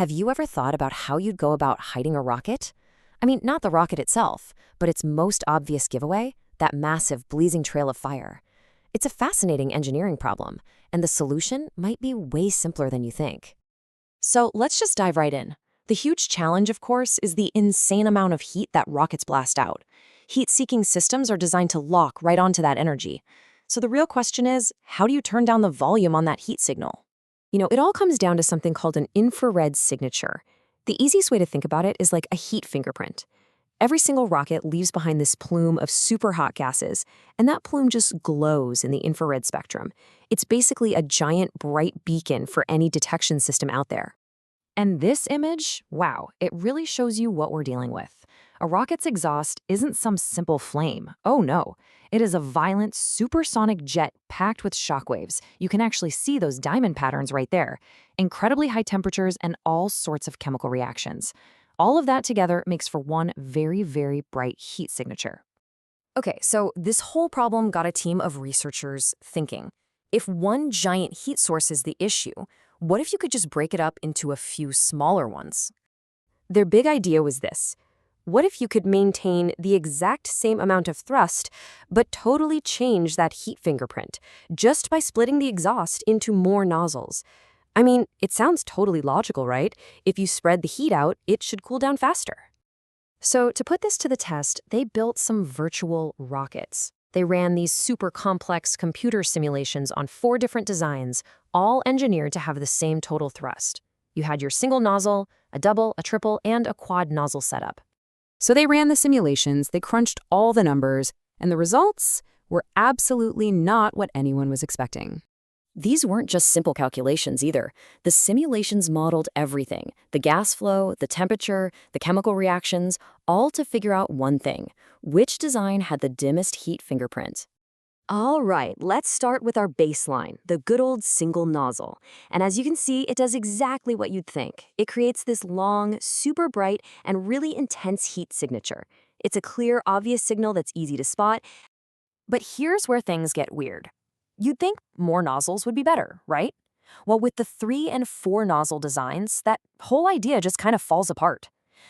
Have you ever thought about how you'd go about hiding a rocket? I mean, not the rocket itself, but its most obvious giveaway, that massive blazing trail of fire. It's a fascinating engineering problem, and the solution might be way simpler than you think. So let's just dive right in. The huge challenge, of course, is the insane amount of heat that rockets blast out. Heat-seeking systems are designed to lock right onto that energy. So the real question is, how do you turn down the volume on that heat signal? It all comes down to something called an infrared signature. The easiest way to think about it is like a heat fingerprint. Every single rocket leaves behind this plume of super hot gases, and that plume just glows in the infrared spectrum. It's basically a giant bright beacon for any detection system out there. And this image, wow, it really shows you what we're dealing with. A rocket's exhaust isn't some simple flame. Oh no, it is a violent supersonic jet packed with shockwaves. You can actually see those diamond patterns right there. Incredibly high temperatures and all sorts of chemical reactions. All of that together makes for one very, very bright heat signature. Okay, so this whole problem got a team of researchers thinking. If one giant heat source is the issue, what if you could just break it up into a few smaller ones? Their big idea was this. What if you could maintain the exact same amount of thrust, but totally change that heat fingerprint, just by splitting the exhaust into more nozzles? I mean, it sounds totally logical, right? If you spread the heat out, it should cool down faster. So to put this to the test, they built some virtual rockets. They ran these super complex computer simulations on 4 different designs, all engineered to have the same total thrust. You had your single nozzle, a double, a triple, and a quad nozzle setup. So they ran the simulations, they crunched all the numbers, and the results were absolutely not what anyone was expecting. These weren't just simple calculations either. The simulations modeled everything, the gas flow, the temperature, the chemical reactions, all to figure out one thing: which design had the dimmest heat fingerprint. All right, let's start with our baseline, the good old single nozzle. And as you can see, it does exactly what you'd think. It creates this long, super bright, and really intense heat signature. It's a clear, obvious signal that's easy to spot. But here's where things get weird. You'd think more nozzles would be better, right? Well, with the 3 and 4 nozzle designs, that whole idea just kind of falls apart.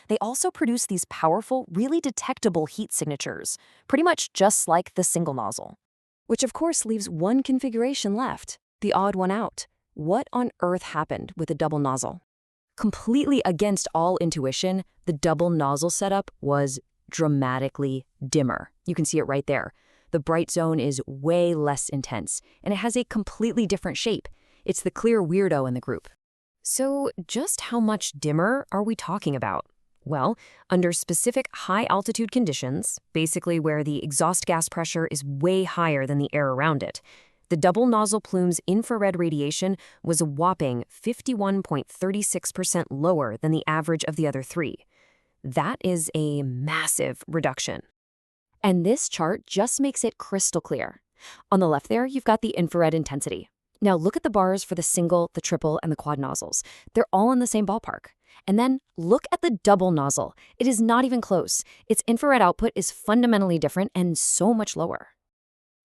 They also produce these powerful, really detectable heat signatures, pretty much just like the single nozzle. Which of course leaves one configuration left, the odd one out. What on earth happened with the double nozzle? Completely against all intuition, the double nozzle setup was dramatically dimmer. You can see it right there. The bright zone is way less intense, and it has a completely different shape. It's the clear weirdo in the group. So just how much dimmer are we talking about? Well, under specific high-altitude conditions, basically where the exhaust gas pressure is way higher than the air around it, the double nozzle plume's infrared radiation was a whopping 51.36% lower than the average of the other 3. That is a massive reduction. And this chart just makes it crystal clear. On the left there, you've got the infrared intensity. Now look at the bars for the single, the triple, and the quad nozzles. They're all in the same ballpark. And then look at the double nozzle. It is not even close. Its infrared output is fundamentally different and so much lower.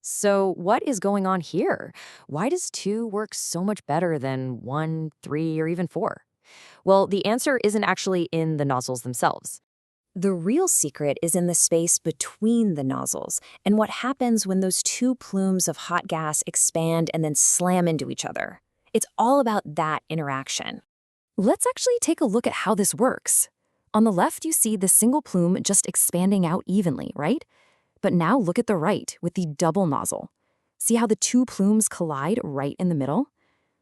So what is going on here? Why does 2 work so much better than 1, 3, or even 4? Well, the answer isn't actually in the nozzles themselves. The real secret is in the space between the nozzles and what happens when those 2 plumes of hot gas expand and then slam into each other. It's all about that interaction. Let's actually take a look at how this works. On the left, you see the single plume just expanding out evenly, right? But now look at the right with the double nozzle. See how the 2 plumes collide right in the middle?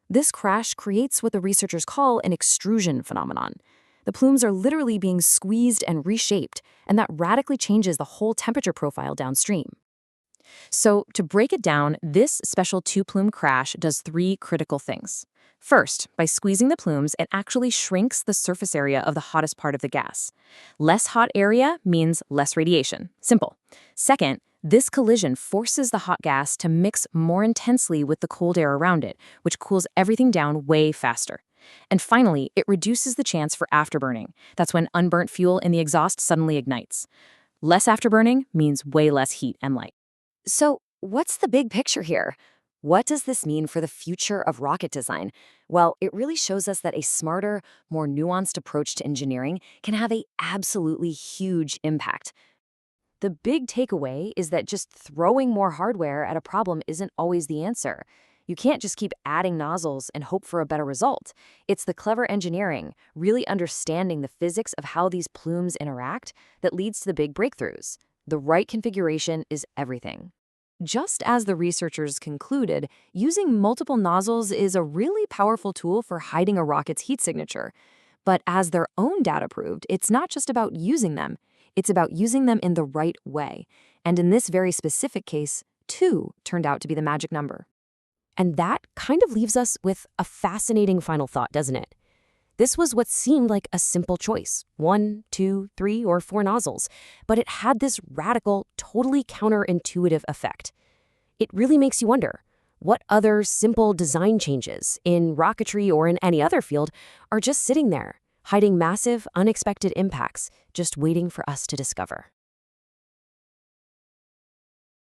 This crash creates what the researchers call an extrusion phenomenon. The plumes are literally being squeezed and reshaped, and that radically changes the whole temperature profile downstream. So to break it down, this special 2-plume crash does 3 critical things. First, by squeezing the plumes, it actually shrinks the surface area of the hottest part of the gas. Less hot area means less radiation. Simple. Second, this collision forces the hot gas to mix more intensely with the cold air around it, which cools everything down way faster. And finally, it reduces the chance for afterburning. That's when unburnt fuel in the exhaust suddenly ignites. Less afterburning means way less heat and light. So what's the big picture here? What does this mean for the future of rocket design? Well, it really shows us that a smarter, more nuanced approach to engineering can have a absolutely huge impact. The big takeaway is that just throwing more hardware at a problem isn't always the answer. You can't just keep adding nozzles and hope for a better result. It's the clever engineering, really understanding the physics of how these plumes interact, that leads to the big breakthroughs. The right configuration is everything. Just as the researchers concluded, using multiple nozzles is a really powerful tool for hiding a rocket's heat signature. But as their own data proved, it's not just about using them. It's about using them in the right way. And in this very specific case, 2 turned out to be the magic number. And that kind of leaves us with a fascinating final thought, doesn't it? This was what seemed like a simple choice, 1, 2, 3, or 4 nozzles, but it had this radical, totally counterintuitive effect. It really makes you wonder, what other simple design changes in rocketry or in any other field are just sitting there, hiding massive, unexpected impacts, just waiting for us to discover?